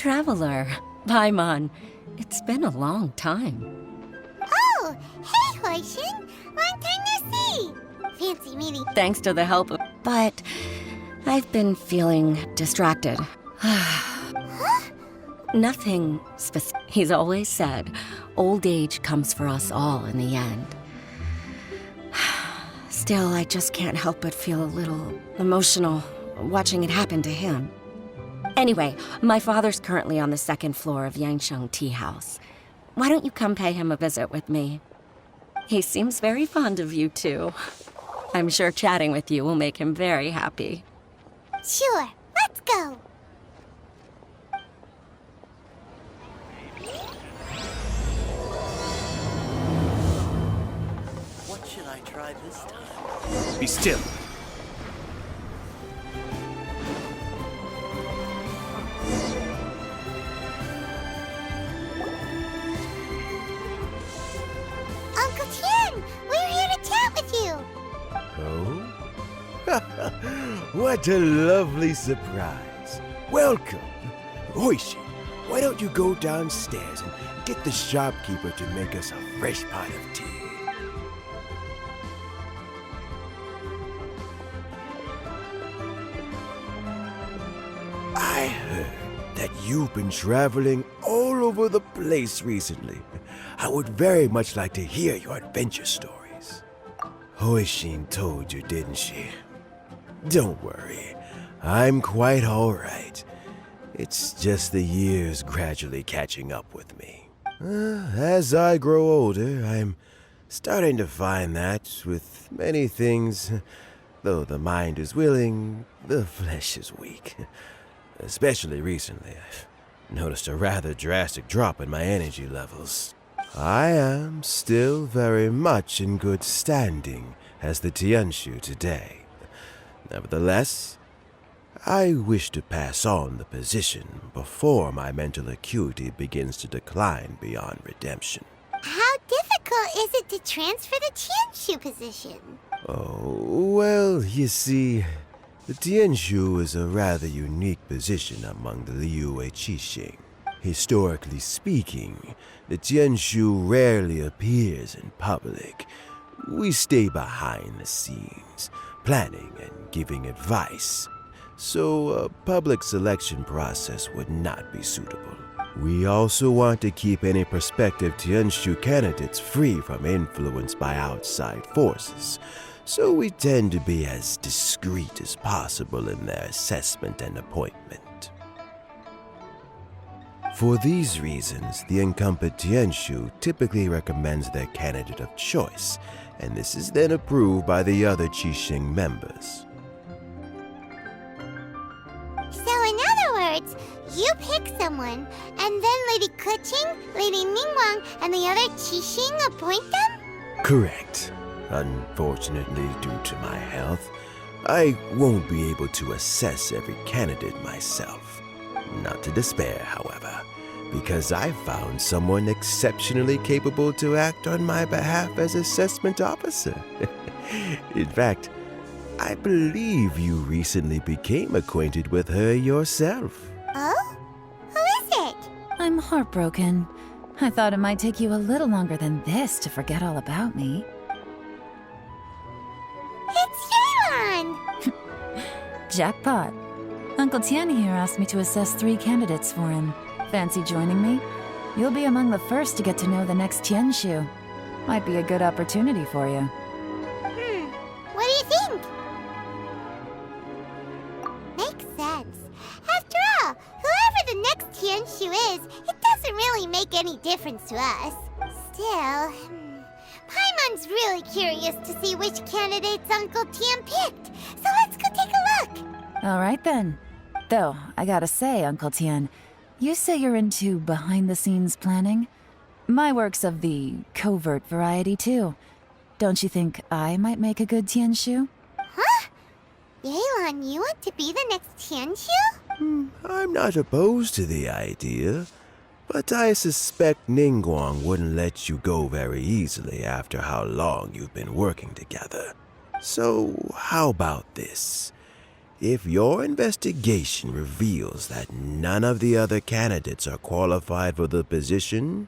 traveler. Paimon. It's been a long time. Oh, hey, Huishin! Long time no see! Fancy meeting. Thanks to the help of... But I've been feeling distracted. Nothing specific. He's always said, old age comes for us all in the end. Still, I just can't help but feel a little emotional watching it happen to him. Anyway, my father's currently on the second floor of Yangsheng Tea House. Why don't you come pay him a visit with me? He seems very fond of you, too. I'm sure chatting with you will make him very happy. Sure, let's go! What should I try this time? Be still. Uncle Tien, we're here to chat with you! Oh? What a lovely surprise. Welcome. Hoishi, why don't you go downstairs and get the shopkeeper to make us a fresh pot of tea? I heard that you've been traveling all over the place recently. I would very much like to hear your adventure stories. Hoishin told you, didn't she? Don't worry, I'm quite all right. It's just the years gradually catching up with me. As I grow older, I'm starting to find that with many things, though the mind is willing, the flesh is weak. Especially recently, I've noticed a rather drastic drop in my energy levels. I am still very much in good standing as the Tianshu today. Nevertheless, I wish to pass on the position before my mental acuity begins to decline beyond redemption. How difficult is it to transfer the Tianshu position? Oh, well, you see, the Tianshu is a rather unique position among the Liyue Qixing. Historically speaking, the Tianshu rarely appears in public. We stay behind the scenes, planning and giving advice, so a public selection process would not be suitable. We also want to keep any prospective Tianshu candidates free from influence by outside forces, so we tend to be as discreet as possible in their assessment and appointment. For these reasons, the incumbent Tianshu typically recommends their candidate of choice, and this is then approved by the other Qixing members. So in other words, you pick someone, and then Lady Qixing, Lady Ningguang, and the other Qixing appoint them? Correct. Unfortunately, due to my health, I won't be able to assess every candidate myself. Not to despair, however, because I found someone exceptionally capable to act on my behalf as assessment officer. In fact, I believe you recently became acquainted with her yourself. Oh? Who is it? I'm heartbroken. I thought it might take you a little longer than this to forget all about me. It's Yelan! Jackpot. Uncle Tien here asked me to assess 3 candidates for him. Fancy joining me? You'll be among the first to get to know the next Tianshu. Might be a good opportunity for you. What do you think? Makes sense. After all, whoever the next Tianshu is, it doesn't really make any difference to us. Still, Paimon's really curious to see which candidates Uncle Tien picked, so let's go take a look. All right then. Though, I gotta say, Uncle Tien, you say you're into behind-the-scenes planning? My work's of the covert variety, too. Don't you think I might make a good Tianshu? Huh? Yelan, you want to be the next Tianshu? I'm not opposed to the idea, but I suspect Ningguang wouldn't let you go very easily after how long you've been working together. So, how about this? if your investigation reveals that none of the other candidates are qualified for the position,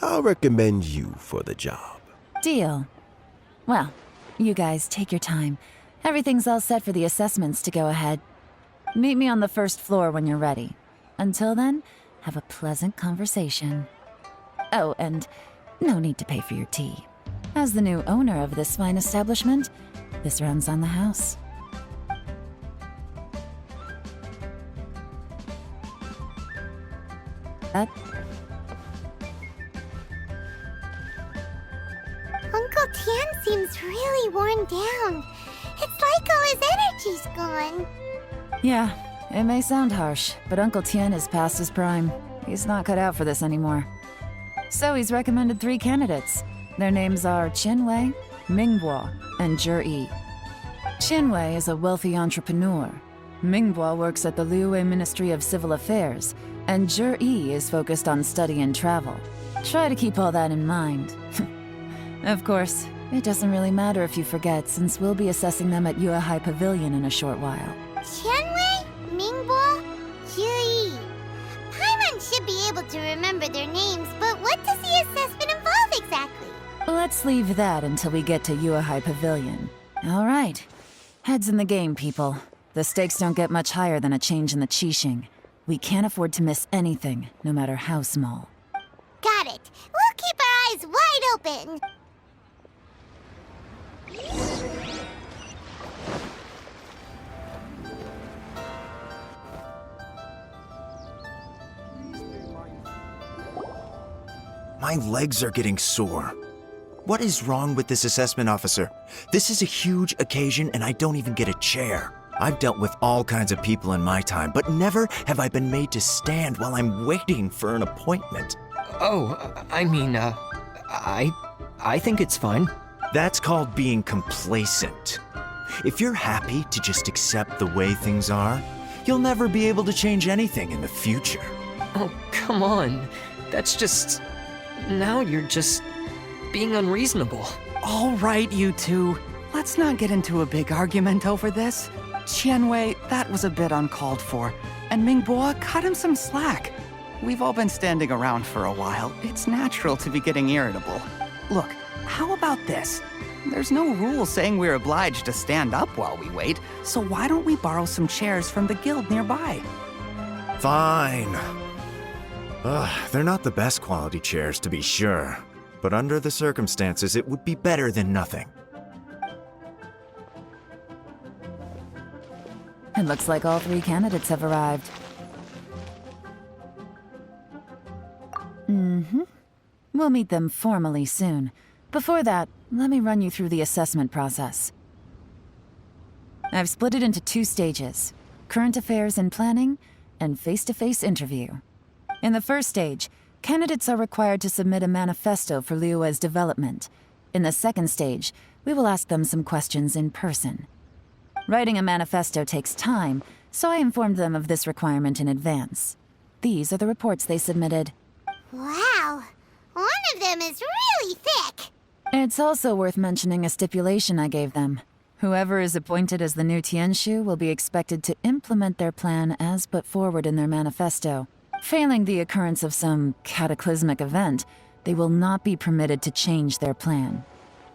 I'll recommend you for the job. Deal. Well, you guys take your time. Everything's all set for the assessments to go ahead. Meet me on the first floor when you're ready. Until then, have a pleasant conversation. Oh, and no need to pay for your tea. As the new owner of this fine establishment, this runs on the house. Uncle Tian seems really worn down. It's like all his energy's gone. Yeah, it may sound harsh, but Uncle Tian is past his prime. He's not cut out for this anymore. So he's recommended 3 candidates. Their names are Qinwei, Mingbo, and Zhi. Qinwei is a wealthy entrepreneur. Mingbo works at the Liyue Ministry of Civil Affairs, and Zhi is focused on study and travel. Try to keep all that in mind. Of course, it doesn't really matter if you forget, since we'll be assessing them at Yuehai Pavilion in a short while. Qianwei, Mingbo, Zhi. Paimon should be able to remember their names, but what does the assessment involve exactly? Let's leave that until we get to Yuehai Pavilion. All right. Heads in the game, people. The stakes don't get much higher than a change in the Qixing. We can't afford to miss anything, no matter how small. Got it. We'll keep our eyes wide open. My legs are getting sore. What is wrong with this assessment officer? This is a huge occasion and I don't even get a chair. I've dealt with all kinds of people in my time, but never have I been made to stand while I'm waiting for an appointment. Oh, I think it's fine. That's called being complacent. If you're happy to just accept the way things are, you'll never be able to change anything in the future. Oh, come on. That's just... Now you're just being unreasonable. All right, you two. Let's not get into a big argument over this. Qianwei, that was a bit uncalled for. And Mingbo, cut him some slack. We've all been standing around for a while. It's natural to be getting irritable. Look, how about this? There's no rule saying we're obliged to stand up while we wait, so why don't we borrow some chairs from the guild nearby? Fine. They're not the best quality chairs, to be sure. But under the circumstances, it would be better than nothing. It looks like all 3 candidates have arrived. We'll meet them formally soon. Before that, let me run you through the assessment process. I've split it into 2 stages: current affairs and planning, and face-to-face interview. In the first stage, candidates are required to submit a manifesto for Liyue's development. In the second stage, we will ask them some questions in person. Writing a manifesto takes time, so I informed them of this requirement in advance. These are the reports they submitted. Wow. One of them is really thick. It's also worth mentioning a stipulation I gave them. Whoever is appointed as the new Tianshu will be expected to implement their plan as put forward in their manifesto. Failing the occurrence of some cataclysmic event, they will not be permitted to change their plan.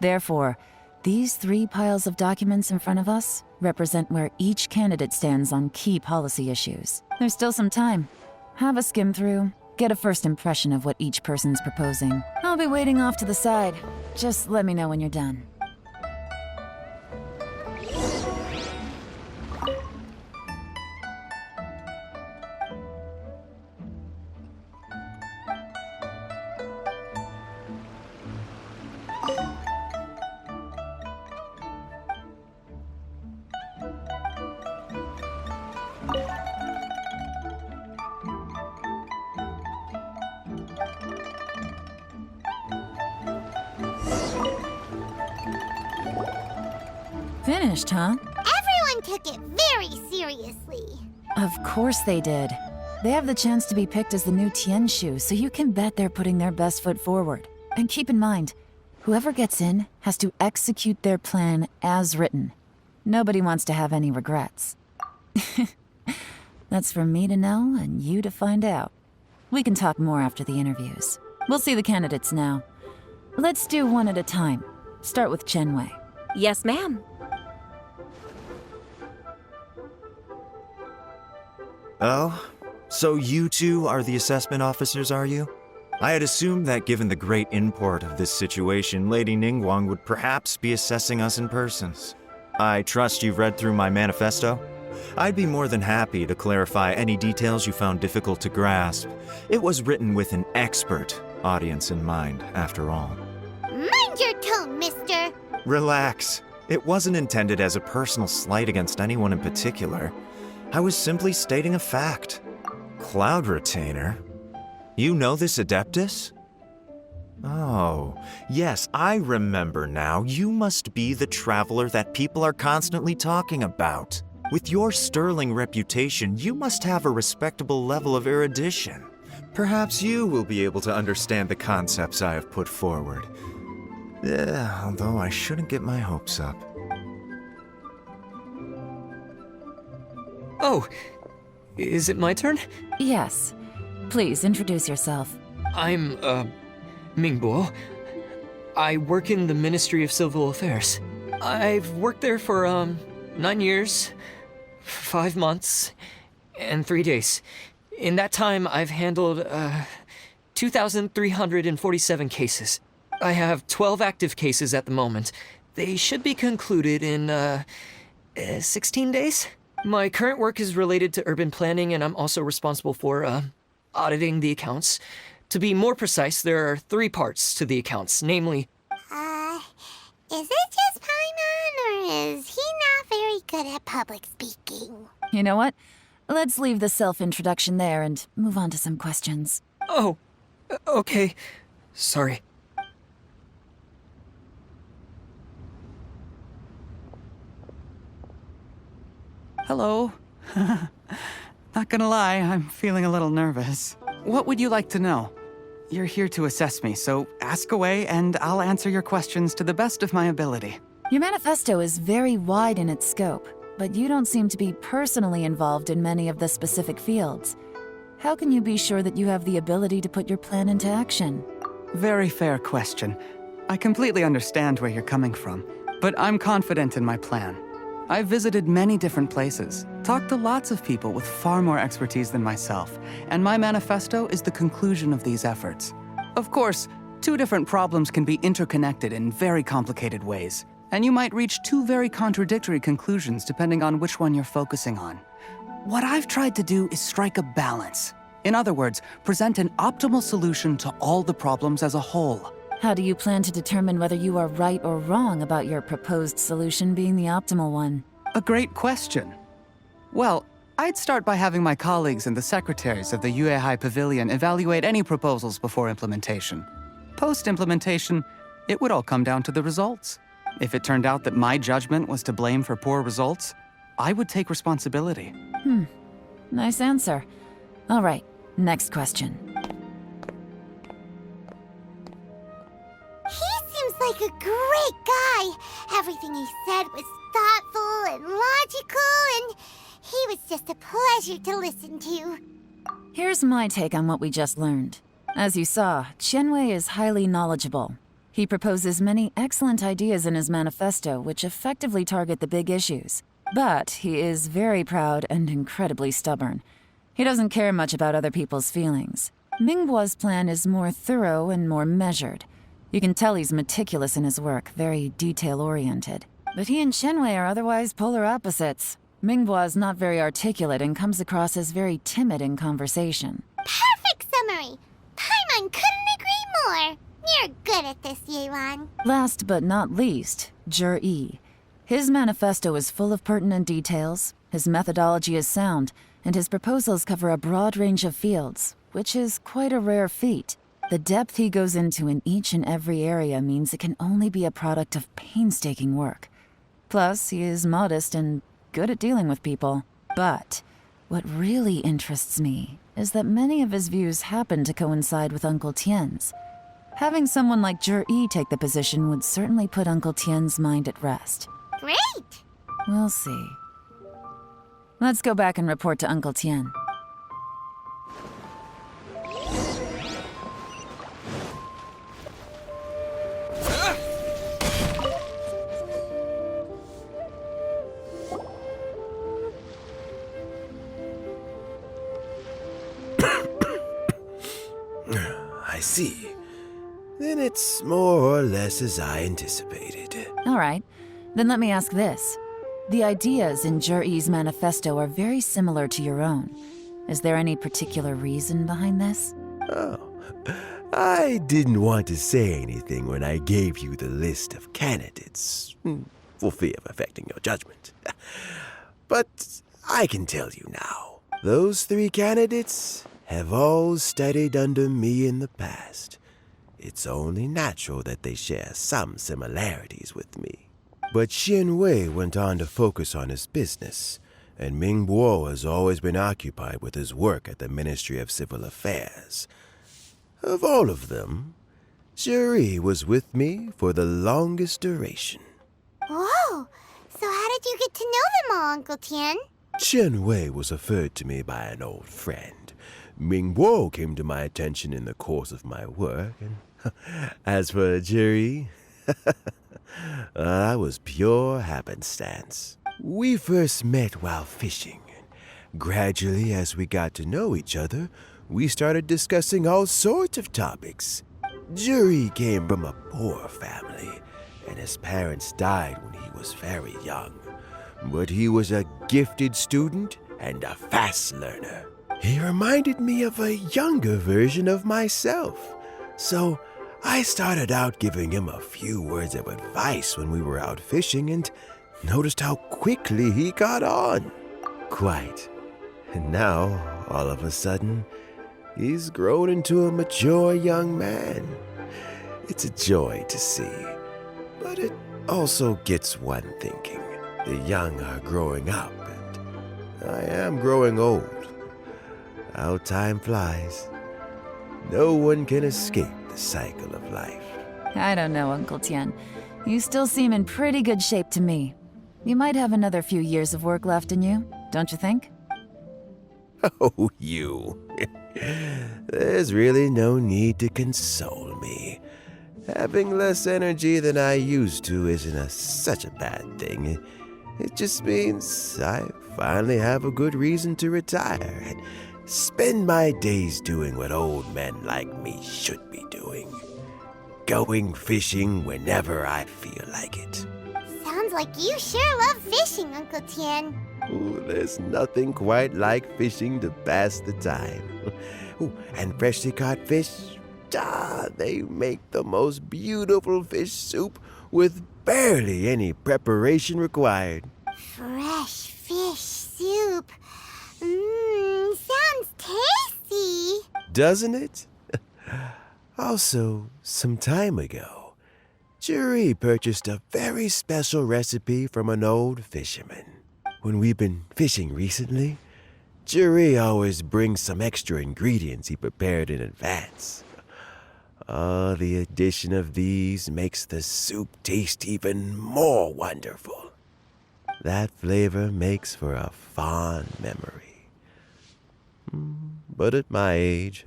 Therefore, these 3 piles of documents in front of us represent where each candidate stands on key policy issues. There's still some time. Have a skim through, get a first impression of what each person's proposing. I'll be waiting off to the side. Just let me know when you're done. Finished, huh? Everyone took it very seriously. Of course they did. They have the chance to be picked as the new Tianshu, so you can bet they're putting their best foot forward. And keep in mind, whoever gets in has to execute their plan as written. Nobody wants to have any regrets. That's for me to know and you to find out. We can talk more after the interviews. We'll see the candidates now. Let's do one at a time. Start with Chenwei. Yes, ma'am. Oh? So you two are the assessment officers, are you? I had assumed that given the great import of this situation, Lady Ningguang would perhaps be assessing us in person. I trust you've read through my manifesto? I'd be more than happy to clarify any details you found difficult to grasp. It was written with an expert audience in mind, after all. Mind your tone, mister. Relax. It wasn't intended as a personal slight against anyone in particular. I was simply stating a fact. Cloud Retainer? You know this Adeptus? Oh, yes, I remember now. You must be the traveler that people are constantly talking about. With your sterling reputation, you must have a respectable level of erudition. Perhaps you will be able to understand the concepts I have put forward. Although I shouldn't get my hopes up. Oh, is it my turn? Yes. Please introduce yourself. I'm, Mingbo. I work in the Ministry of Civil Affairs. I've worked there for, 9 years, 5 months, and 3 days. In that time, I've handled, 2,347 cases. I have 12 active cases at the moment. They should be concluded in, 16 days? My current work is related to urban planning, and I'm also responsible for, auditing the accounts. To be more precise, there are 3 parts to the accounts, namely... Is it just Paimon, or is he not very good at public speaking? You know what? Let's leave the self-introduction there and move on to some questions. Oh, okay. Sorry. Hello. Not gonna lie, I'm feeling a little nervous. What would you like to know? You're here to assess me, so ask away and I'll answer your questions to the best of my ability. Your manifesto is very wide in its scope, but you don't seem to be personally involved in many of the specific fields. How can you be sure that you have the ability to put your plan into action? Very fair question. I completely understand where you're coming from, but I'm confident in my plan. I've visited many different places, talked to lots of people with far more expertise than myself, and my manifesto is the conclusion of these efforts. Of course, 2 different problems can be interconnected in very complicated ways, and you might reach 2 very contradictory conclusions depending on which one you're focusing on. What I've tried to do is strike a balance. In other words, present an optimal solution to all the problems as a whole. How do you plan to determine whether you are right or wrong about your proposed solution being the optimal one? A great question. Well, I'd start by having my colleagues and the secretaries of the Yuehai Pavilion evaluate any proposals before implementation. Post-implementation, it would all come down to the results. If it turned out that my judgment was to blame for poor results, I would take responsibility. Nice answer. All right, next question. He seems like a great guy. Everything he said was thoughtful and logical, and he was just a pleasure to listen to. Here's my take on what we just learned. As you saw, Qianwei is highly knowledgeable. He proposes many excellent ideas in his manifesto which effectively target the big issues. But he is very proud and incredibly stubborn. He doesn't care much about other people's feelings. Mingbo's plan is more thorough and more measured. You can tell he's meticulous in his work, very detail-oriented. But he and Qianwei are otherwise polar opposites. Mingbo is not very articulate and comes across as very timid in conversation. Perfect summary. Paimon couldn't agree more. You're good at this, Yelan. Last but not least, Yi. His manifesto is full of pertinent details, his methodology is sound, and his proposals cover a broad range of fields, which is quite a rare feat. The depth he goes into in each and every area means it can only be a product of painstaking work. Plus, he is modest and good at dealing with people. But what really interests me is that many of his views happen to coincide with Uncle Tien's. Having someone like Yi take the position would certainly put Uncle Tien's mind at rest. Great! We'll see. Let's go back and report to Uncle Tien. I see. Then it's more or less as I anticipated. All right. Then let me ask this. The ideas in Jur-E's manifesto are very similar to your own. Is there any particular reason behind this? Oh, I didn't want to say anything when I gave you the list of candidates, for fear of affecting your judgment. But I can tell you now. Those 3 candidates have all studied under me in the past. It's only natural that they share some similarities with me. But Xian Wei went on to focus on his business, and Ming Bo has always been occupied with his work at the Ministry of Civil Affairs. Of all of them, Juri was with me for the longest duration. Whoa! So how did you get to know them all, Uncle Tien? Xian Wei was referred to me by an old friend. Ming Bo came to my attention in the course of my work, and as for Juri, that was pure happenstance. We first met while fishing, and gradually as we got to know each other, we started discussing all sorts of topics. Juri came from a poor family, and his parents died when he was very young. But he was a gifted student and a fast learner. He reminded me of a younger version of myself. So I started out giving him a few words of advice when we were out fishing and noticed how quickly he got on. Quite. And now, all of a sudden, he's grown into a mature young man. It's a joy to see. But it also gets one thinking. The young are growing up, and I am growing old. How time flies. No one can escape the cycle of life. I don't know, Uncle Tien. You still seem in pretty good shape to me. You might have another few years of work left in you, don't you think? Oh, you. There's really no need to console me. Having less energy than I used to isn't such a bad thing. It just means I finally have a good reason to retire and spend my days doing what old men like me should be doing. Going fishing whenever I feel like it. Sounds like you sure love fishing, Uncle Tien. Ooh, there's nothing quite like fishing to pass the time. Ooh, and freshly caught fish, they make the most beautiful fish soup with barely any preparation required. Fresh fish soup. Sounds tasty. Doesn't it? Also, some time ago, Juri purchased a very special recipe from an old fisherman. When we've been fishing recently, Juri always brings some extra ingredients he prepared in advance. The addition of these makes the soup taste even more wonderful. That flavor makes for a fond memory. But at my age,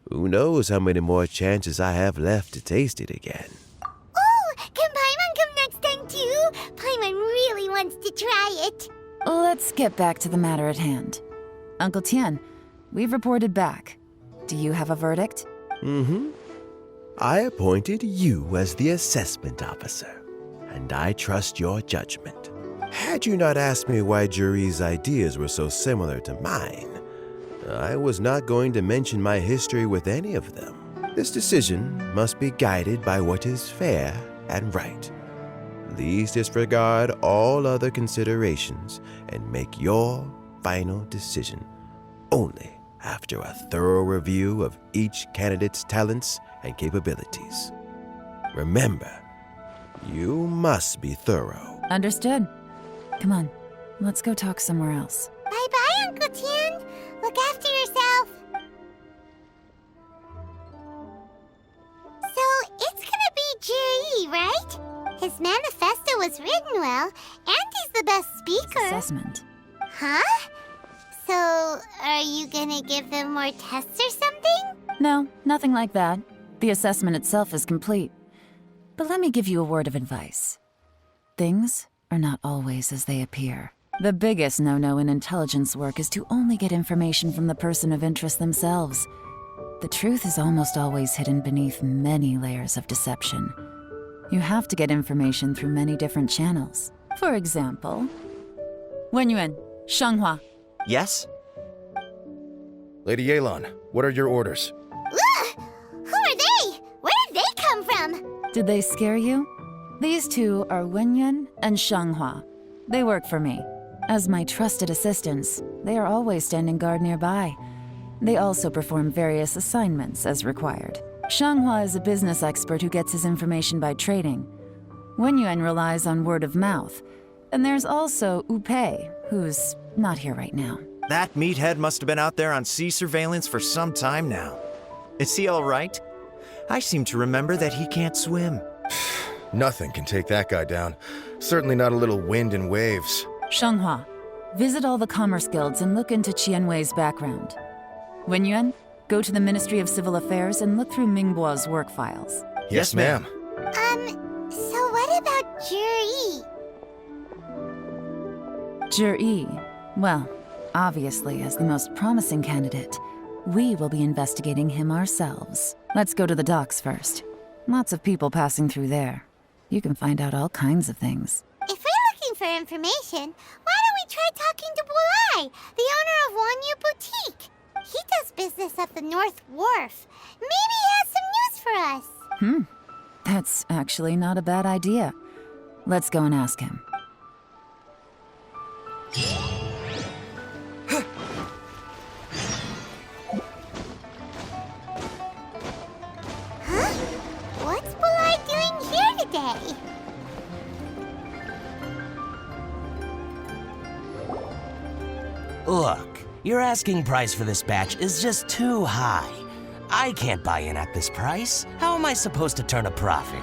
who knows how many more chances I have left to taste it again. Oh, can Paimon come next time too? Paimon really wants to try it. Let's get back to the matter at hand. Uncle Tien, we've reported back. Do you have a verdict? I appointed you as the assessment officer, and I trust your judgment. Had you not asked me why Juri's ideas were so similar to mine, I was not going to mention my history with any of them. This decision must be guided by what is fair and right. Please disregard all other considerations and make your final decision only after a thorough review of each candidate's talents and capabilities. Remember, you must be thorough. Understood. Come on, let's go talk somewhere else. Bye-bye, Uncle Tien. Look after yourself. So, it's gonna be Juri, right? His manifesto was written well, and he's the best speaker. Assessment. Huh? So, are you gonna give them more tests or something? No, nothing like that. The assessment itself is complete. But let me give you a word of advice. Things are not always as they appear. The biggest no-no in intelligence work is to only get information from the person of interest themselves. The truth is almost always hidden beneath many layers of deception. You have to get information through many different channels. For example, Wenyuan, Shanghua. Yes? Lady Yelan, what are your orders? Ugh! Who are they? Where did they come from? Did they scare you? These two are Wenyuan and Shanghua. They work for me. As my trusted assistants, they are always standing guard nearby. They also perform various assignments as required. Shanghua is a business expert who gets his information by trading. Wenyuan relies on word of mouth. And there's also Upei, who's not here right now. That meathead must have been out there on sea surveillance for some time now. Is he all right? I seem to remember that he can't swim. Nothing can take that guy down. Certainly not a little wind and waves. Shanghua, visit all the commerce guilds and look into Qianwei's background. Wenyuan, go to the Ministry of Civil Affairs and look through Mingbo's work files. Yes, ma'am. So what about Juri? Juri, well, obviously as the most promising candidate, we will be investigating him ourselves. Let's go to the docks first. Lots of people passing through there. You can find out all kinds of things. If we're looking for information, why don't we try talking to Bulai, the owner of Wanyu Boutique? He does business at the North Wharf. Maybe he has some news for us. That's actually not a bad idea. Let's go and ask him. Huh? What's Bulai doing here today? Look, your asking price for this batch is just too high. I can't buy in at this price. How am I supposed to turn a profit?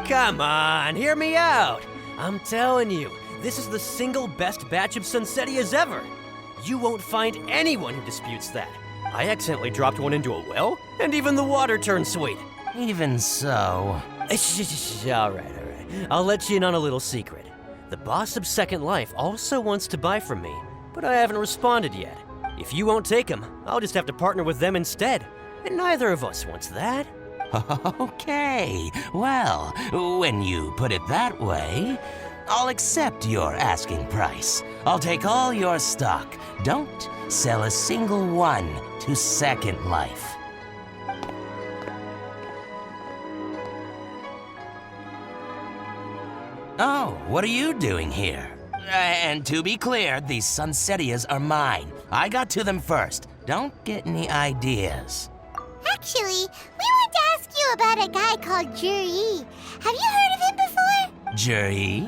Come on, hear me out. I'm telling you, this is the single best batch of Sunsettias ever. You won't find anyone who disputes that. I accidentally dropped one into a well, and even the water turned sweet. Even so... All right. I'll let you in on a little secret. The boss of Second Life also wants to buy from me, but I haven't responded yet. If you won't take him, I'll just have to partner with them instead. And neither of us wants that. Okay, well, when you put it that way, I'll accept your asking price. I'll take all your stock. Don't sell a single one to Second Life. Oh, what are you doing here? And to be clear, these Sunsettias are mine. I got to them first. Don't get any ideas. Actually, we want to ask you about a guy called Juri. Have you heard of him before? Juri?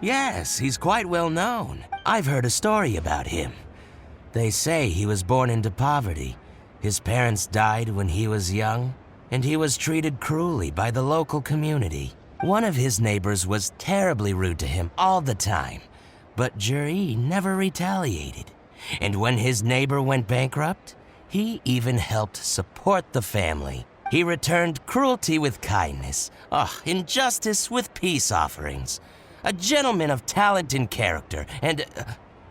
Yes, he's quite well known. I've heard a story about him. They say he was born into poverty. His parents died when he was young, and he was treated cruelly by the local community. One of his neighbors was terribly rude to him all the time, but Juri never retaliated. And when his neighbor went bankrupt, he even helped support the family. He returned cruelty with kindness, injustice with peace offerings. A gentleman of talent and character, and...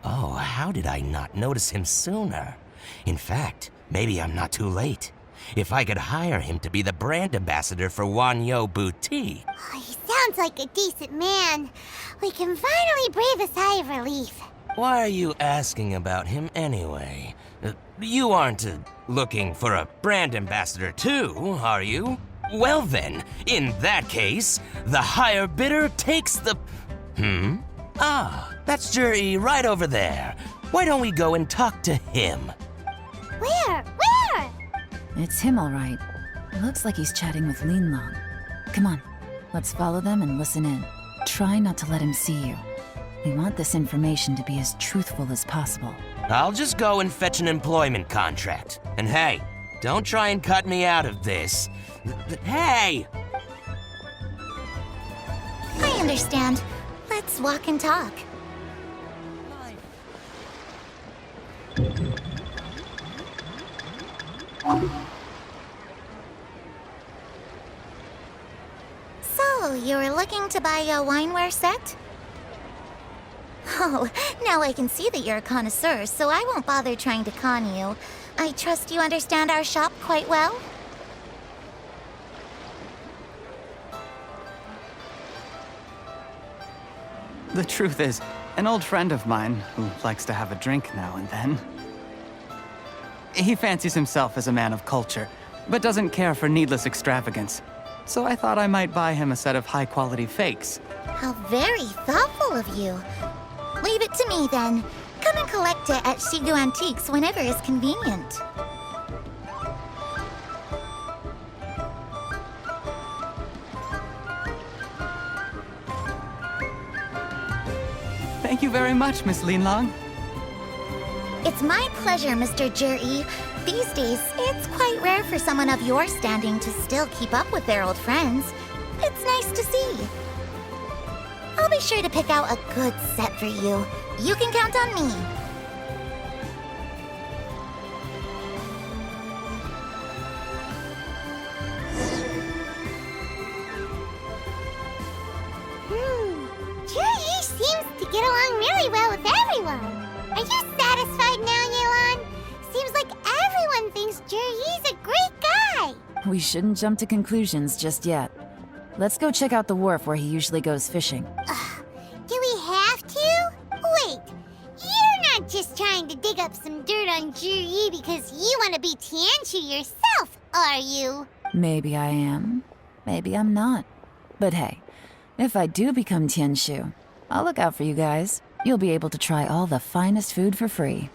how did I not notice him sooner? In fact, maybe I'm not too late. If I could hire him to be the brand ambassador for Wanyu Boutique. Oh, he sounds like a decent man. We can finally breathe a sigh of relief. Why are you asking about him anyway? You aren't looking for a brand ambassador too, are you? Well then, in that case, the higher bidder takes the... that's Juri right over there. Why don't we go and talk to him? Where? It's him, all right. It looks like he's chatting with Lin Long. Come on, let's follow them and listen in. Try not to let him see you. We want this information to be as truthful as possible. I'll just go and fetch an employment contract. And hey, don't try and cut me out of this. Hey! I understand. Let's walk and talk. So, you were looking to buy a wineware set? Oh, now I can see that you're a connoisseur, so I won't bother trying to con you. I trust you understand our shop quite well? The truth is, an old friend of mine, who likes to have a drink now and then, he fancies himself as a man of culture, but doesn't care for needless extravagance. So I thought I might buy him a set of high-quality fakes. How very thoughtful of you. Leave it to me, then. Come and collect it at Shigu Antiques whenever is convenient. Thank you very much, Miss Linlong. It's my pleasure, Mr. Juri. These days, it's quite rare for someone of your standing to still keep up with their old friends. It's nice to see. I'll be sure to pick out a good set for you. You can count on me. Juri seems to get along really well with everyone. Are you satisfied now, Yelan? Seems like everyone thinks Juri's a great guy. We shouldn't jump to conclusions just yet. Let's go check out the wharf where he usually goes fishing. Do we have to? Wait, you're not just trying to dig up some dirt on Juri because you want to be Tianshu yourself, are you? Maybe I am. Maybe I'm not. But hey, if I do become Tianshu, I'll look out for you guys. You'll be able to try all the finest food for free.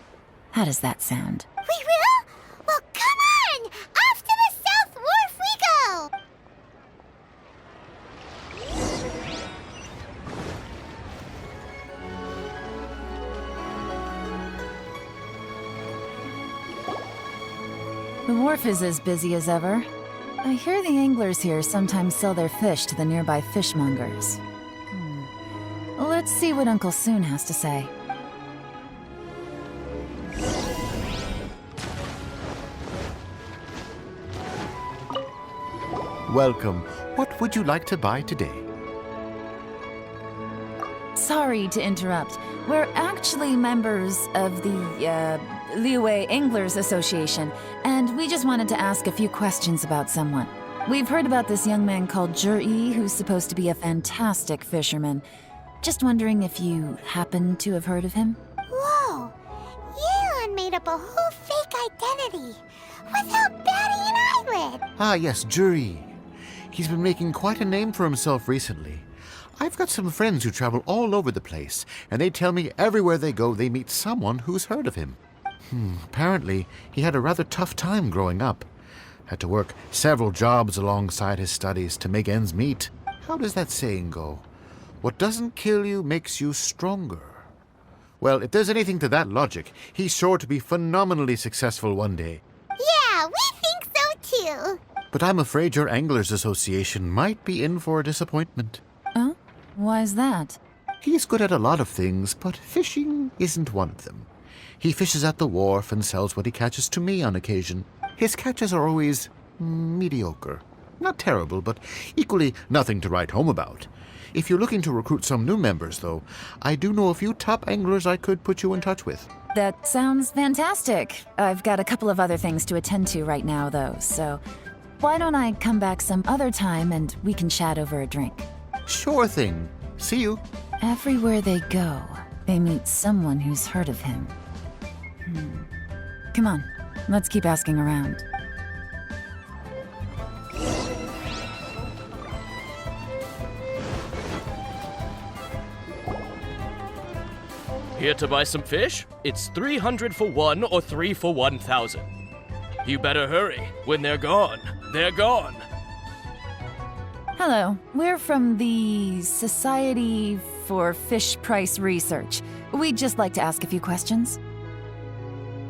How does that sound? We will? Well, come on! Off to the South Wharf we go! The wharf is as busy as ever. I hear the anglers here sometimes sell their fish to the nearby fishmongers. Let's see what Uncle Soon has to say. Welcome. What would you like to buy today? Sorry to interrupt. We're actually members of the, Liyue Anglers Association, and we just wanted to ask a few questions about someone. We've heard about this young man called Juri, who's supposed to be a fantastic fisherman. Just wondering if you happen to have heard of him? Whoa! Yelan made up a whole fake identity without batting an eyelid! Ah, yes, Juri. He's been making quite a name for himself recently. I've got some friends who travel all over the place, and they tell me everywhere they go they meet someone who's heard of him. Apparently, he had a rather tough time growing up. Had to work several jobs alongside his studies to make ends meet. How does that saying go? What doesn't kill you makes you stronger. Well, if there's anything to that logic, he's sure to be phenomenally successful one day. Yeah, we think so too! But I'm afraid your Anglers Association might be in for a disappointment. Oh? Why's that? He's good at a lot of things, but fishing isn't one of them. He fishes at the wharf and sells what he catches to me on occasion. His catches are always mediocre. Not terrible, but equally nothing to write home about. If you're looking to recruit some new members, though, I do know a few top anglers I could put you in touch with. That sounds fantastic. I've got a couple of other things to attend to right now, though, so why don't I come back some other time and we can chat over a drink? Sure thing. See you. Everywhere they go, they meet someone who's heard of him. Come on, let's keep asking around. Here to buy some fish? It's 300 for one or 3 for 1,000. You better hurry. When they're gone, they're gone. Hello, we're from the Society for Fish Price Research. We'd just like to ask a few questions.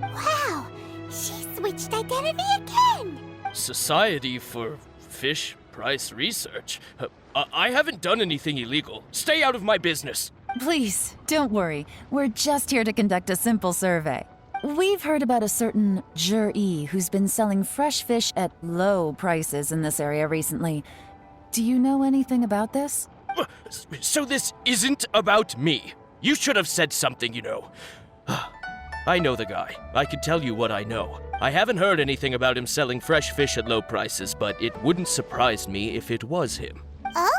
Wow! She switched identity again! Society for Fish Price Research? I haven't done anything illegal. Stay out of my business. Please, don't worry. We're just here to conduct a simple survey. We've heard about a certain Zhi who's been selling fresh fish at low prices in this area recently. Do you know anything about this? So this isn't about me. You should have said something, you know. I know the guy. I can tell you what I know. I haven't heard anything about him selling fresh fish at low prices, but it wouldn't surprise me if it was him. Oh?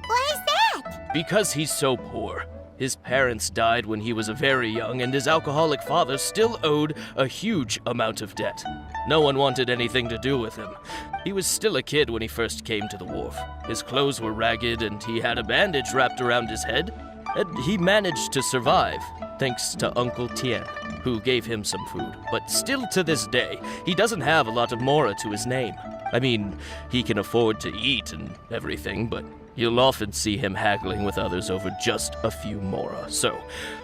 Why is that? Because he's so poor. His parents died when he was very young, and his alcoholic father still owed a huge amount of debt. No one wanted anything to do with him. He was still a kid when he first came to the wharf. His clothes were ragged, and he had a bandage wrapped around his head. And he managed to survive, thanks to Uncle Tien, who gave him some food. But still to this day, he doesn't have a lot of mora to his name. I mean, he can afford to eat and everything, but you'll often see him haggling with others over just a few mora. So,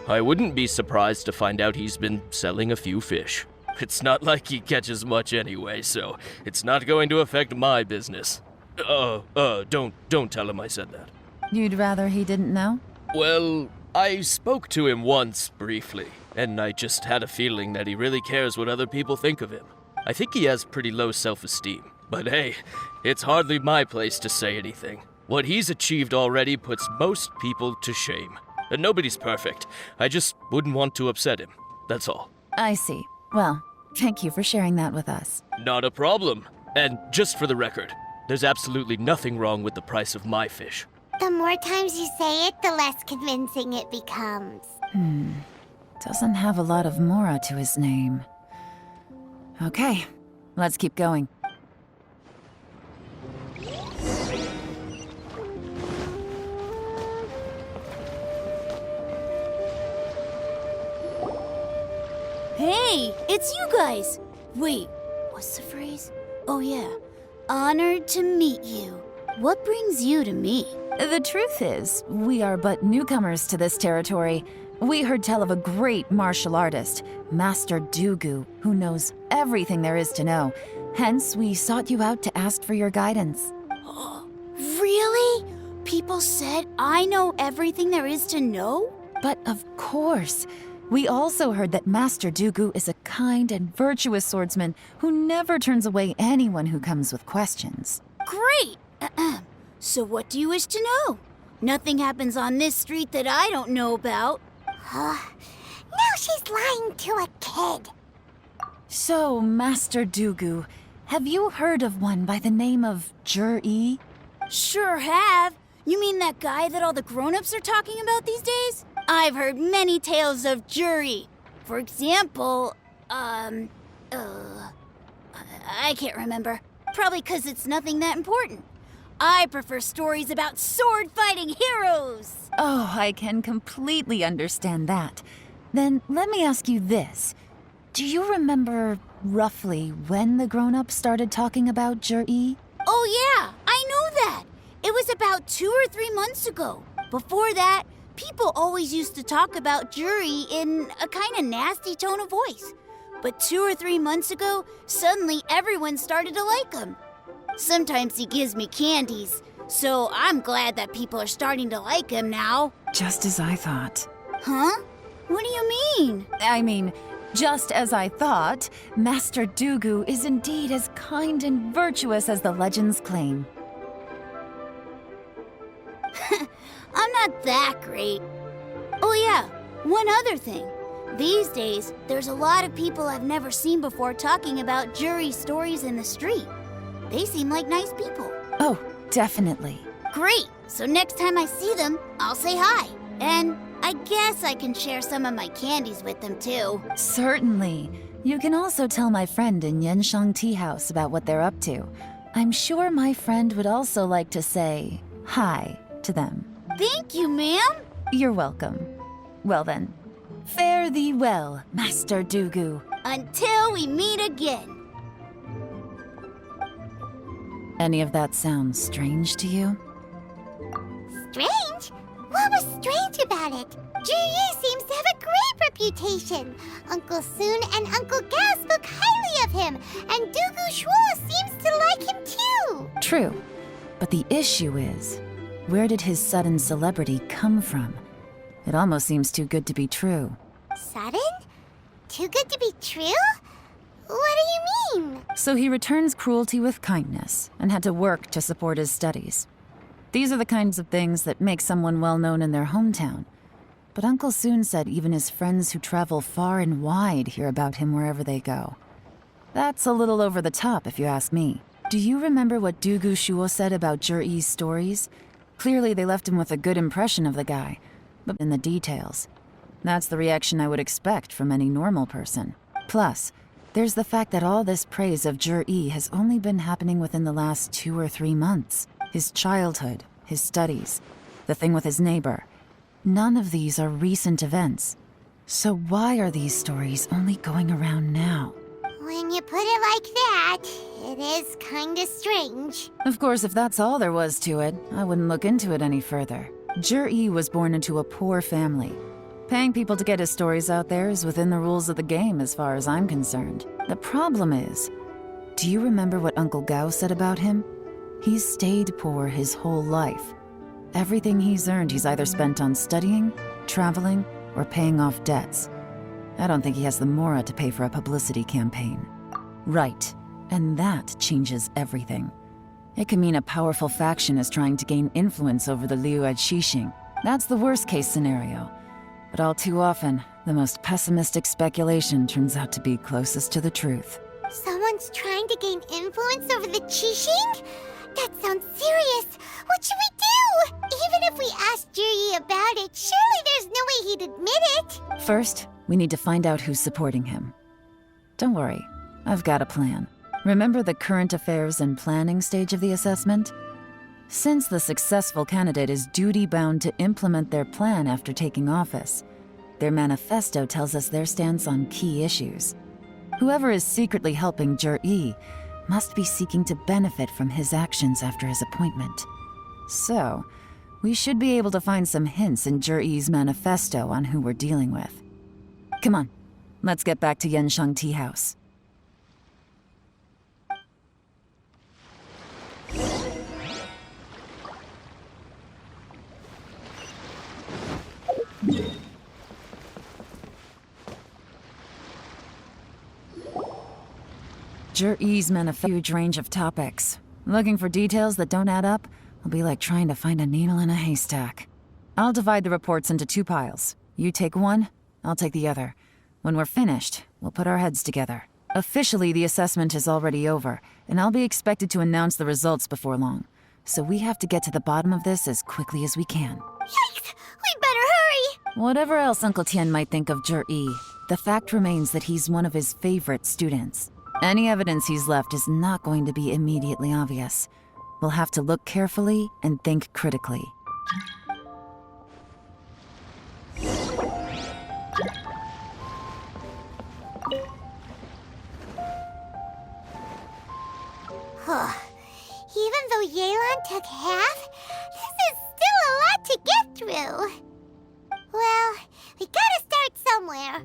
I wouldn't be surprised to find out he's been selling a few fish. It's not like he catches much anyway, so it's not going to affect my business. Don't tell him I said that. You'd rather he didn't know? Well, I spoke to him once, briefly, and I just had a feeling that he really cares what other people think of him. I think he has pretty low self-esteem, but hey, it's hardly my place to say anything. What he's achieved already puts most people to shame. And nobody's perfect. I just wouldn't want to upset him, that's all. I see. Well, thank you for sharing that with us. Not a problem. And just for the record, there's absolutely nothing wrong with the price of my fish. The more times you say it, the less convincing it becomes. Doesn't have a lot of mora to his name. Okay, let's keep going. Hey, it's you guys! Wait, what's the phrase? Oh yeah, honored to meet you. What brings you to me? The truth is, we are but newcomers to this territory. We heard tell of a great martial artist, Master Dugu, who knows everything there is to know. Hence, we sought you out to ask for your guidance. Really? People said I know everything there is to know? But of course, we also heard that Master Dugu is a kind and virtuous swordsman who never turns away anyone who comes with questions. Great! So what do you wish to know? Nothing happens on this street that I don't know about. Now she's lying to a kid. So, Master Dugu, have you heard of one by the name of Zhi? Sure have. You mean that guy that all the grown-ups are talking about these days? I've heard many tales of Zhi. For example, I can't remember. Probably 'cause it's nothing that important. I prefer stories about sword-fighting heroes. Oh, I can completely understand that. Then let me ask you this. Do you remember roughly when the grown-ups started talking about Zhi? Oh yeah, I know that. It was about 2 or 3 months ago. Before that, people always used to talk about Zhi in a kind of nasty tone of voice. But 2 or 3 months ago, suddenly everyone started to like him. Sometimes he gives me candies, so I'm glad that people are starting to like him now. Just as I thought. Huh? What do you mean? I mean, just as I thought, Master Dugu is indeed as kind and virtuous as the legends claim. I'm not that great. Oh yeah, one other thing. These days, there's a lot of people I've never seen before talking about Zhi stories in the street. They seem like nice people. Oh, definitely. Great! So next time I see them, I'll say hi. And I guess I can share some of my candies with them too. Certainly. You can also tell my friend in Yenshang Tea House about what they're up to. I'm sure my friend would also like to say hi to them. Thank you, ma'am. You're welcome. Well then, fare thee well, Master Dugu. Until we meet again. Any of that sound strange to you? Strange? What was strange about it? Zhi seems to have a great reputation. Uncle Soon and Uncle Gao spoke highly of him, and Dugu Shuo seems to like him too. True. But the issue is, where did his sudden celebrity come from? It almost seems too good to be true. Sudden? too good to be true? What do you mean? So he returns cruelty with kindness and had to work to support his studies. These are the kinds of things that make someone well known in their hometown. But Uncle Soon said even his friends who travel far and wide hear about him wherever they go. That's a little over the top, if you ask me. Do you remember what Dugu Shuo said about Jur-E's stories? Clearly they left him with a good impression of the guy, but in the details. That's the reaction I would expect from any normal person. Plus, there's the fact that all this praise of Jur-E has only been happening within the last 2 or 3 months. His childhood, his studies, the thing with his neighbor. None of these are recent events. So why are these stories only going around now? When you put it like that, it is kinda strange. Of course, if that's all there was to it, I wouldn't look into it any further. Jur-E was born into a poor family. Paying people to get his stories out there is within the rules of the game as far as I'm concerned. The problem is, do you remember what Uncle Gao said about him? He's stayed poor his whole life. Everything he's earned he's either spent on studying, traveling, or paying off debts. I don't think he has the mora to pay for a publicity campaign. Right, and that changes everything. It can mean a powerful faction is trying to gain influence over the Liu at Qixing. That's the worst case scenario. But all too often, the most pessimistic speculation turns out to be closest to the truth. Someone's trying to gain influence over the Qixing? That sounds serious. What should we do? Even if we asked Juri about it, surely there's no way he'd admit it. First, we need to find out who's supporting him. Don't worry, I've got a plan. Remember the current affairs and planning stage of the assessment? Since the successful candidate is duty-bound to implement their plan after taking office, their manifesto tells us their stance on key issues. Whoever is secretly helping Jur-E must be seeking to benefit from his actions after his appointment. So, we should be able to find some hints in Jur-E's manifesto on who we're dealing with. Come on, let's get back to Yenshang Tea House. Jur-E's manifesto, huge range of topics. Looking for details that don't add up will be like trying to find a needle in a haystack. I'll divide the reports into 2 piles. You take one, I'll take the other. When we're finished, we'll put our heads together. Officially, the assessment is already over, and I'll be expected to announce the results before long. So we have to get to the bottom of this as quickly as we can. Yikes! We better hurry! Whatever else Uncle Tian might think of Jur-E, the fact remains that he's one of his favorite students. Any evidence he's left is not going to be immediately obvious. We'll have to look carefully and think critically. Even though Yelan took half, this is still a lot to get through. Well, we gotta start somewhere.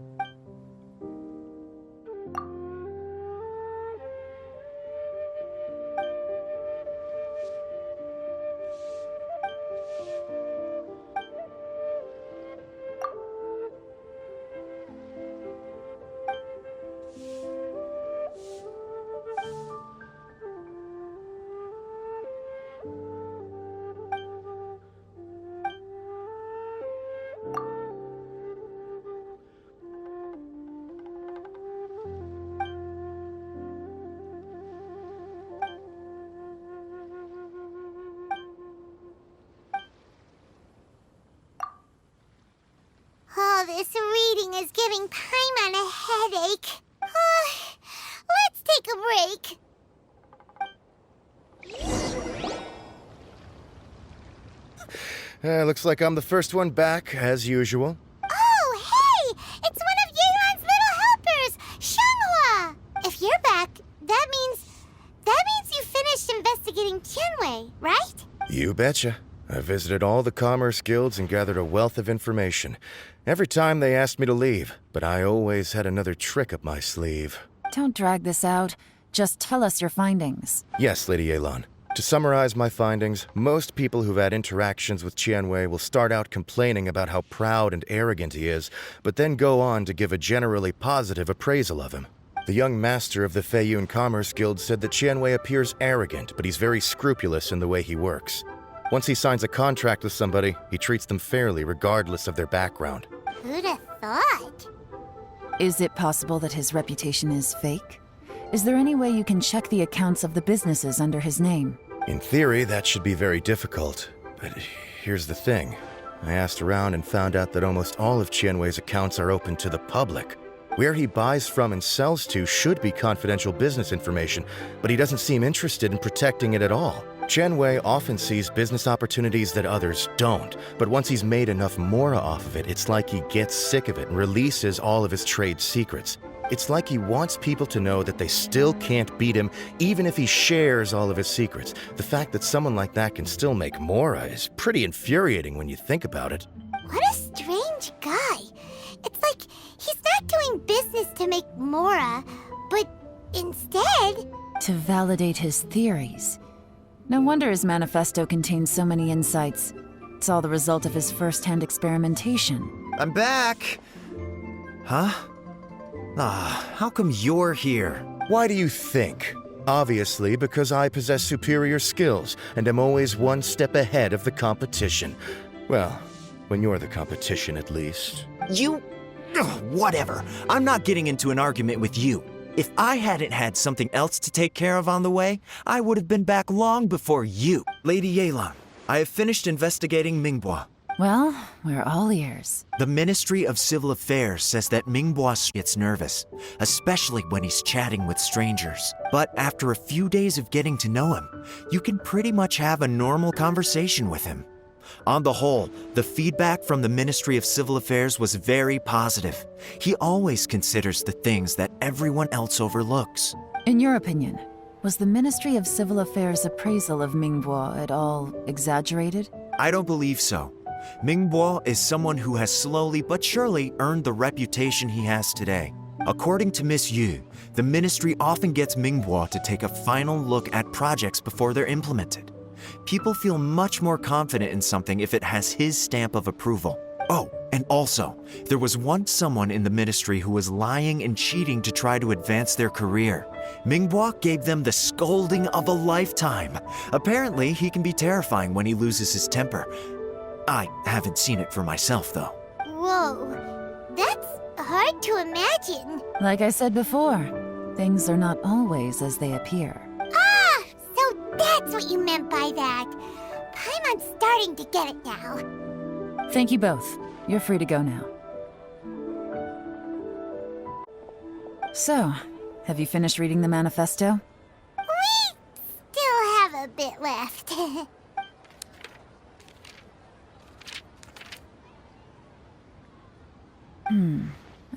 Oh, this reading is giving Paimon a headache. Let's take a break. Looks like I'm the first one back, as usual. Oh, hey! It's one of Yelan's little helpers, Shanghua! If you're back, that means you finished investigating Tianwei, right? You betcha. I visited all the commerce guilds and gathered a wealth of information. Every time they asked me to leave, but I always had another trick up my sleeve. Don't drag this out. Just tell us your findings. Yes, Lady Yelan. To summarize my findings, most people who've had interactions with Qianwei will start out complaining about how proud and arrogant he is, but then go on to give a generally positive appraisal of him. The young master of the Feiyun Commerce Guild said that Qianwei appears arrogant, but he's very scrupulous in the way he works. Once he signs a contract with somebody, he treats them fairly regardless of their background. Who'd have thought? Is it possible that his reputation is fake? Is there any way you can check the accounts of the businesses under his name? In theory, that should be very difficult, but here's the thing. I asked around and found out that almost all of Qianwei's accounts are open to the public. Where he buys from and sells to should be confidential business information, but he doesn't seem interested in protecting it at all. Qianwei often sees business opportunities that others don't, but once he's made enough mora off of it, it's like he gets sick of it and releases all of his trade secrets. It's like he wants people to know that they still can't beat him, even if he shares all of his secrets. The fact that someone like that can still make mora is pretty infuriating when you think about it. What a strange guy. It's like he's not doing business to make mora, but instead... To validate his theories. No wonder his manifesto contains so many insights. It's all the result of his first-hand experimentation. I'm back! Huh? How come you're here? Why do you think? Obviously, because I possess superior skills and am always one step ahead of the competition. Well, when you're the competition, at least. You... Ugh, whatever. I'm not getting into an argument with you. If I hadn't had something else to take care of on the way, I would have been back long before you. Lady Yelan, I have finished investigating Mingbua. Well, we're all ears. The Ministry of Civil Affairs says that Mingbua gets nervous, especially when he's chatting with strangers. But after a few days of getting to know him, you can pretty much have a normal conversation with him. On the whole, the feedback from the Ministry of Civil Affairs was very positive. He always considers the things that everyone else overlooks. In your opinion, was the Ministry of Civil Affairs' appraisal of Mingbua at all exaggerated? I don't believe so. Mingbua is someone who has slowly but surely earned the reputation he has today. According to Miss Yu, the ministry often gets Mingbua to take a final look at projects before they're implemented. People feel much more confident in something if it has his stamp of approval. Oh, and also, there was once someone in the ministry who was lying and cheating to try to advance their career. Mingbua gave them the scolding of a lifetime. Apparently, he can be terrifying when he loses his temper. I haven't seen it for myself, though. Whoa, that's hard to imagine. Like I said before, things are not always as they appear. Ah, so that's what you meant by that. Paimon's starting to get it now. Thank you both. You're free to go now. So, have you finished reading the manifesto? We still have a bit left.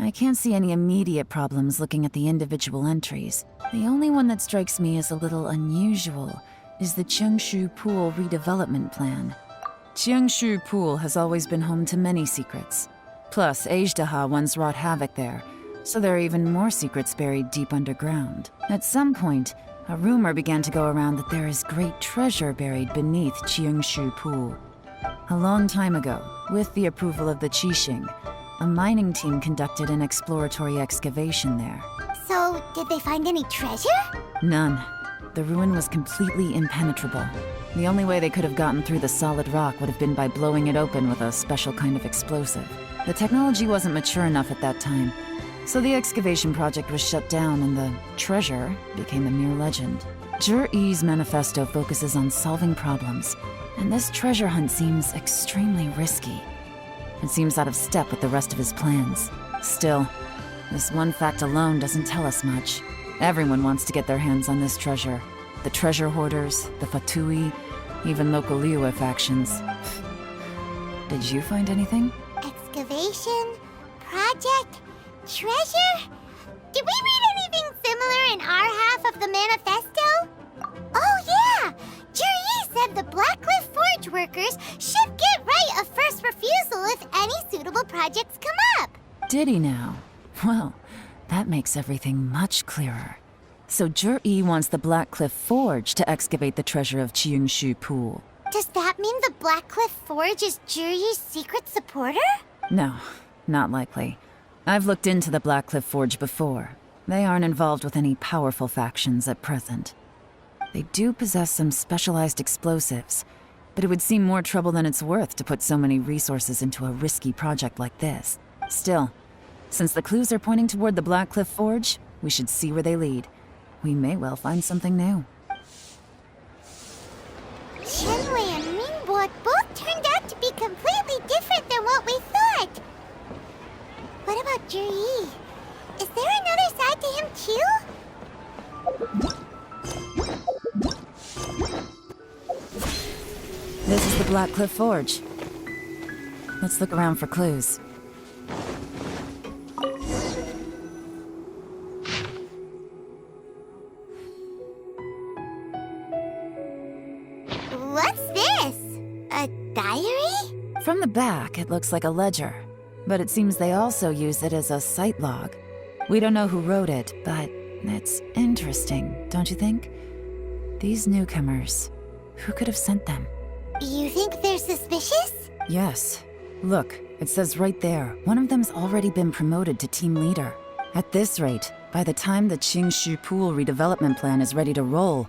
I can't see any immediate problems looking at the individual entries. The only one that strikes me as a little unusual is the Qingshu Pool redevelopment plan. Qingshu Pool has always been home to many secrets. Plus, Ajdaha once wrought havoc there, so there are even more secrets buried deep underground. At some point, a rumor began to go around that there is great treasure buried beneath Qingshu Pool. A long time ago, with the approval of the Qixing, a mining team conducted an exploratory excavation there. So, did they find any treasure? None. The ruin was completely impenetrable. The only way they could have gotten through the solid rock would have been by blowing it open with a special kind of explosive. The technology wasn't mature enough at that time, so the excavation project was shut down and the treasure became a mere legend. Zhi-Yi's manifesto focuses on solving problems, and this treasure hunt seems extremely risky. It seems out of step with the rest of his plans. Still, this one fact alone doesn't tell us much. Everyone wants to get their hands on this treasure. The treasure hoarders, the Fatui, even local Liyue factions. Did you find anything? Excavation? Project? Treasure? Did we read anything similar in our half of the manifesto? Oh yeah! Juri said the Blackcliff Forge workers should get right of first refusal if any suitable projects come up. Did he now? Well, that makes everything much clearer. So Zhi wants the Blackcliff Forge to excavate the treasure of Qixing Pool. Does that mean the Blackcliff Forge is Juri's secret supporter? No, not likely. I've looked into the Blackcliff Forge before. They aren't involved with any powerful factions at present. They do possess some specialized explosives, but it would seem more trouble than it's worth to put so many resources into a risky project like this. Still, since the clues are pointing toward the Blackcliff Forge, we should see where they lead. We may well find something new. Qianwei and Mingbo both turned out to be completely different than what we thought. What about Juri? Is there another side to him too? This is the Blackcliff Forge. Let's look around for clues. What's this? A diary? From the back, it looks like a ledger, but it seems they also use it as a site log. We don't know who wrote it, but it's interesting, don't you think? These newcomers, who could have sent them? You think they're suspicious? Yes. Look, it says right there, one of them's already been promoted to team leader. At this rate, by the time the Qixing Pool redevelopment plan is ready to roll,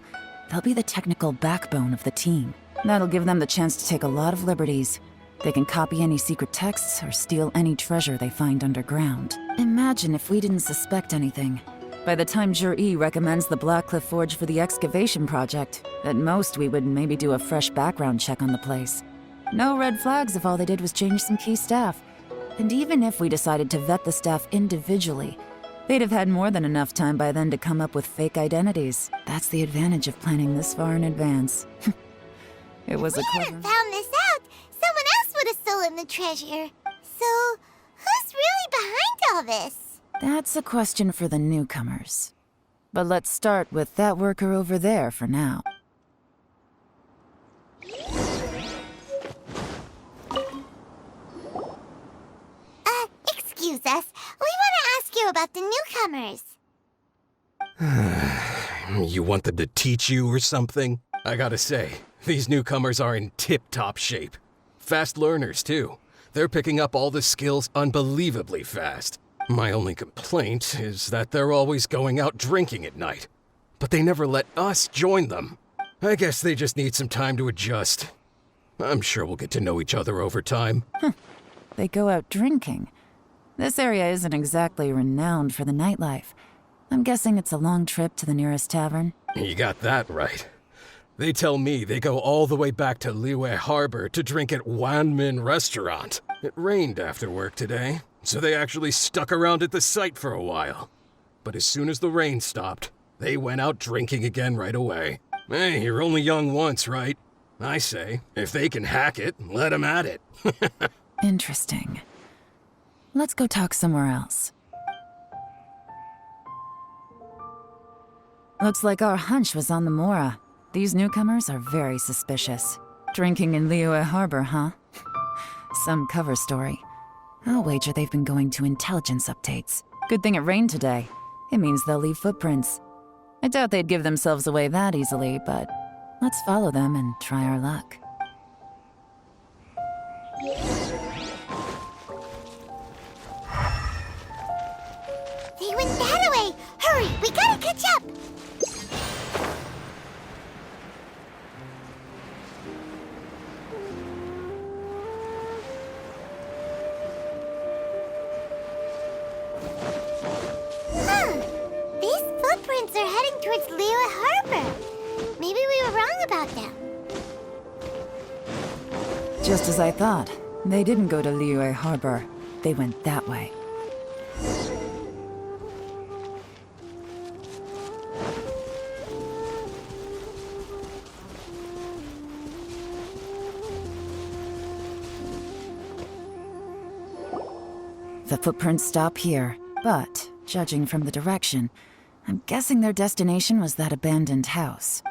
they'll be the technical backbone of the team. That'll give them the chance to take a lot of liberties. They can copy any secret texts or steal any treasure they find underground. Imagine if we didn't suspect anything. By the time Juri recommends the Blackcliff Forge for the excavation project, at most we would maybe do a fresh background check on the place. No red flags if all they did was change some key staff. And even if we decided to vet the staff individually, they'd have had more than enough time by then to come up with fake identities. That's the advantage of planning this far in advance. It was a clever... If we hadn't found this out, someone else would have stolen the treasure. So, who's really behind all this? That's a question for the newcomers. But let's start with that worker over there for now. Excuse us. We want to ask you about the newcomers. You want them to teach you or something? I gotta say, these newcomers are in tip-top shape. Fast learners, too. They're picking up all the skills unbelievably fast. My only complaint is that they're always going out drinking at night. But they never let us join them. I guess they just need some time to adjust. I'm sure we'll get to know each other over time. They go out drinking. This area isn't exactly renowned for the nightlife. I'm guessing it's a long trip to the nearest tavern. You got that right. They tell me they go all the way back to Liyue Harbor to drink at Wanmin Restaurant. It rained after work today, so they actually stuck around at the site for a while. But as soon as the rain stopped, they went out drinking again right away. Hey, you're only young once, right? I say, if they can hack it, let them at it. Interesting. Let's go talk somewhere else. Looks like our hunch was on the Mora. These newcomers are very suspicious. Drinking in Liyue Harbor, huh? Some cover story. I'll wager they've been going to intelligence updates. Good thing it rained today. It means they'll leave footprints. I doubt they'd give themselves away that easily, but let's follow them and try our luck. They went that way! Hurry, we gotta catch up! These footprints are heading towards Liyue Harbor. Maybe we were wrong about them. Just as I thought. They didn't go to Liyue Harbor. They went that way. The footprints stop here, but, judging from the direction, I'm guessing their destination was that abandoned house.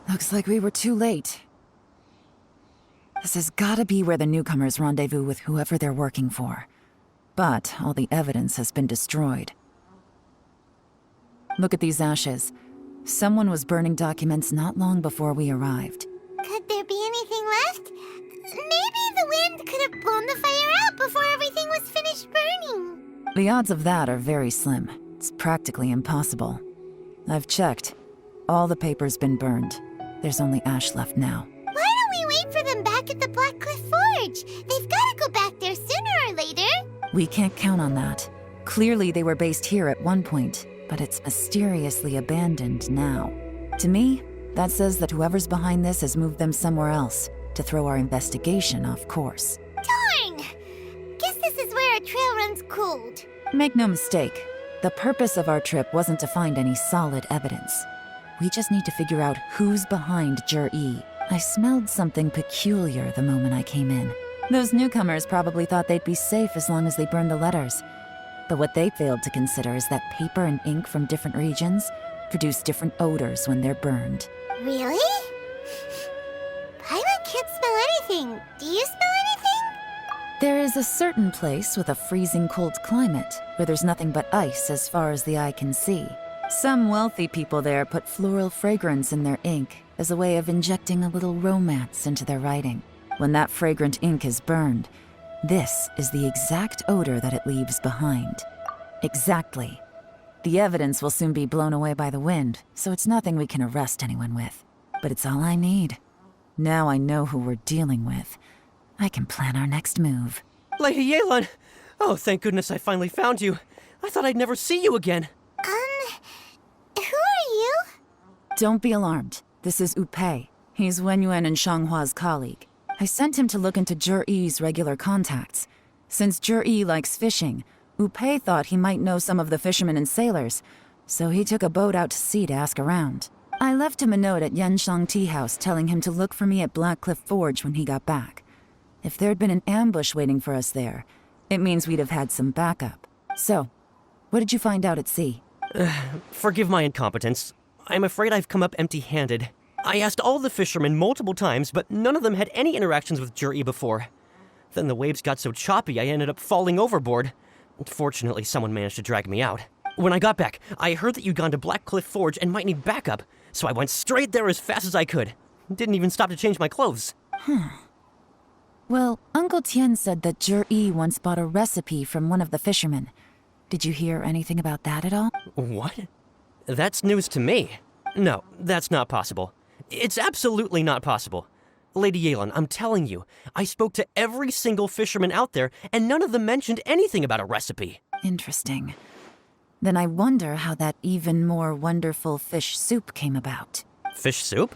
Looks like we were too late. This has gotta be where the newcomers rendezvous with whoever they're working for. But all the evidence has been destroyed. Look at these ashes. Someone was burning documents not long before we arrived. Could there be anything left? Maybe the wind could have blown the fire out before everything was finished burning. The odds of that are very slim. It's practically impossible. I've checked. All the paper's been burned. There's only ash left now. Why don't we wait for them back at the Black Cliff Forge? They've got to go back there sooner or later. We can't count on that. Clearly they were based here at one point, but it's mysteriously abandoned now. To me, that says that whoever's behind this has moved them somewhere else to throw our investigation off course. Darn! Guess this is where our trail runs cold. Make no mistake, the purpose of our trip wasn't to find any solid evidence. We just need to figure out who's behind Jur-E. I smelled something peculiar the moment I came in. Those newcomers probably thought they'd be safe as long as they burned the letters. But what they failed to consider is that paper and ink from different regions produce different odors when they're burned. Really? Paimon can't smell anything. Do you smell anything? There is a certain place with a freezing cold climate where there's nothing but ice as far as the eye can see. Some wealthy people there put floral fragrance in their ink as a way of injecting a little romance into their writing. When that fragrant ink is burned, this is the exact odor that it leaves behind. Exactly. The evidence will soon be blown away by the wind, so it's nothing we can arrest anyone with. But it's all I need. Now I know who we're dealing with. I can plan our next move. Lady Yelan! Oh, thank goodness I finally found you. I thought I'd never see you again. Who are you? Don't be alarmed. This is Upei. He's Wenyuan and Shanghua's colleague. I sent him to look into Jur-E's regular contacts. Since Jur-E likes fishing, Upei thought he might know some of the fishermen and sailors, so he took a boat out to sea to ask around. I left him a note at Yanshang Tea House telling him to look for me at Black Cliff Forge when he got back. If there'd been an ambush waiting for us there, it means we'd have had some backup. So, what did you find out at sea? Forgive my incompetence. I'm afraid I've come up empty-handed. I asked all the fishermen multiple times, but none of them had any interactions with Jur-E before. Then the waves got so choppy I ended up falling overboard. Fortunately, someone managed to drag me out. When I got back, I heard that you'd gone to Black Cliff Forge and might need backup, so I went straight there as fast as I could. Didn't even stop to change my clothes. Well, Uncle Tian said that Jur-E once bought a recipe from one of the fishermen. Did you hear anything about that at all? What? That's news to me. No, that's not possible. It's absolutely not possible. Lady Yelan, I'm telling you, I spoke to every single fisherman out there, and none of them mentioned anything about a recipe. Interesting. Then I wonder how that even more wonderful fish soup came about. Fish soup?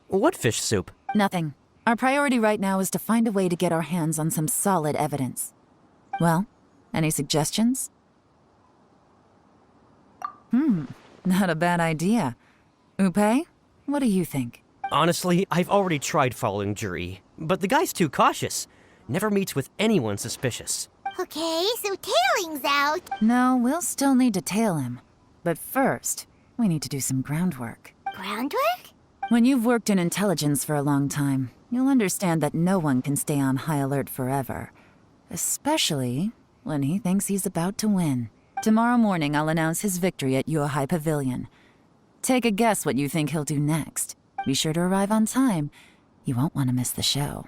What fish soup? Nothing. Our priority right now is to find a way to get our hands on some solid evidence. Well, any suggestions? Not a bad idea. Upei, what do you think? Honestly, I've already tried following Jur-E, but the guy's too cautious. Never meets with anyone suspicious. Okay, so tailing's out. No, we'll still need to tail him. But first, we need to do some groundwork. Groundwork? When you've worked in intelligence for a long time, you'll understand that no one can stay on high alert forever. Especially when he thinks he's about to win. Tomorrow morning, I'll announce his victory at Yuehai Pavilion. Take a guess what you think he'll do next. Be sure to arrive on time. You won't want to miss the show.